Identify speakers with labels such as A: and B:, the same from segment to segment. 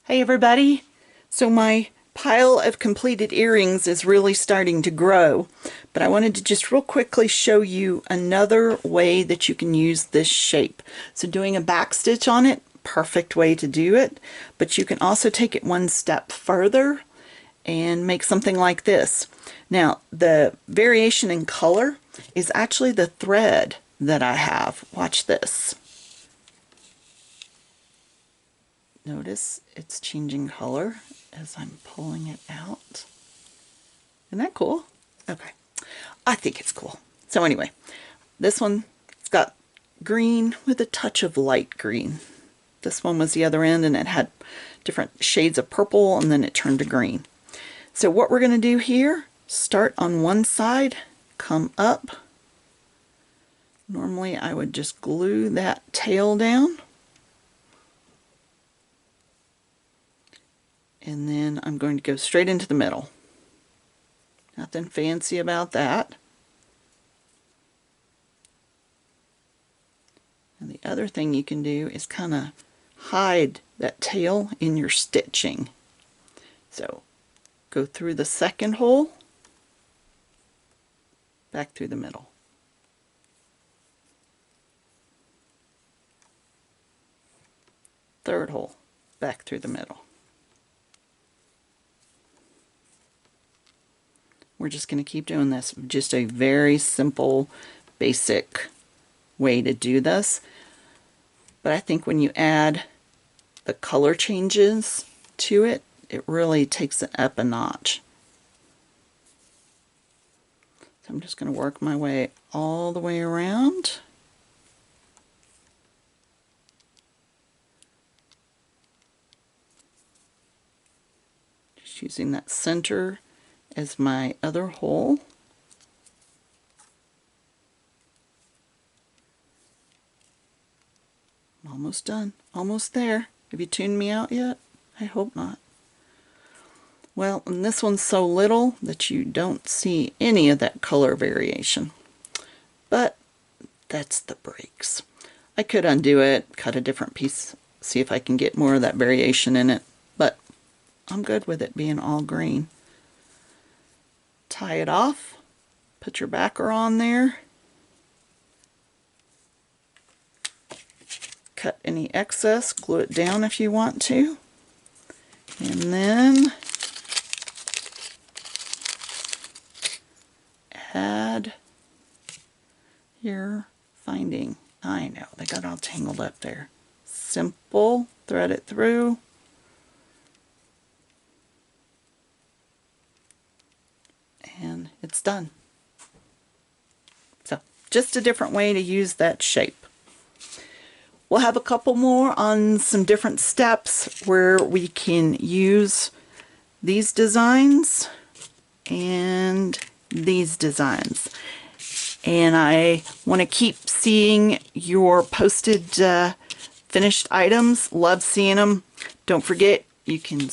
A: Hey everybody! So my pile of completed earrings is really starting to grow, but I wanted to just real quickly show you another way that you can use this shape. So doing a back stitch on it, perfect way to do it, but you can also take it one step further and make something like this. Now the variation in color is actually the thread that I have. Watch this. Notice it's changing color as I'm pulling it out. Isn't that cool? Okay, I think it's cool. So anyway, this one, it's got green with a touch of light green. This one was the other end and it had different shades of purple and then it turned to green. So what we're going to do here, start on one side, come up. Normally I would just glue that tail down. And then I'm going to go straight into the middle. Nothing fancy about that. And the other thing you can do is kind of hide that tail in your stitching. So go through the second hole, back through the middle. Third hole, back through the middle. We're just going to keep doing this. Just a very simple, basic way to do this. But I think when you add the color changes to it, it really takes it up a notch. So I'm just going to work my way all the way around. Just using that center as my other hole. I'm almost done. Almost there. Have you tuned me out yet? I hope not. Well, and this one's so little that you don't see any of that color variation. But that's the breaks. I could undo it, cut a different piece, see if I can get more of that variation in it, but I'm good with it being all green. Tie it off, put your backer on there, cut any excess, glue it down if you want to, and then add your finding. I know, they got all tangled up there. Simple, thread it through. And it's done. So just a different way to use that shape. We'll have a couple more on some different steps where we can use these designs and these designs. And I want to keep seeing your posted finished items. Love seeing them. Don't forget, you can...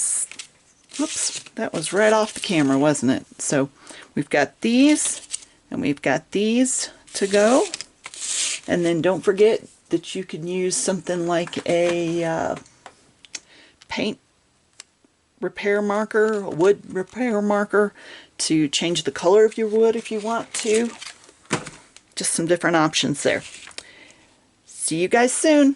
A: Whoops, that was right off the camera, wasn't it? So we've got these and we've got these to go. And then don't forget that you can use something like a paint repair marker, a wood repair marker to change the color of your wood if you want to. Just some different options there. See you guys soon.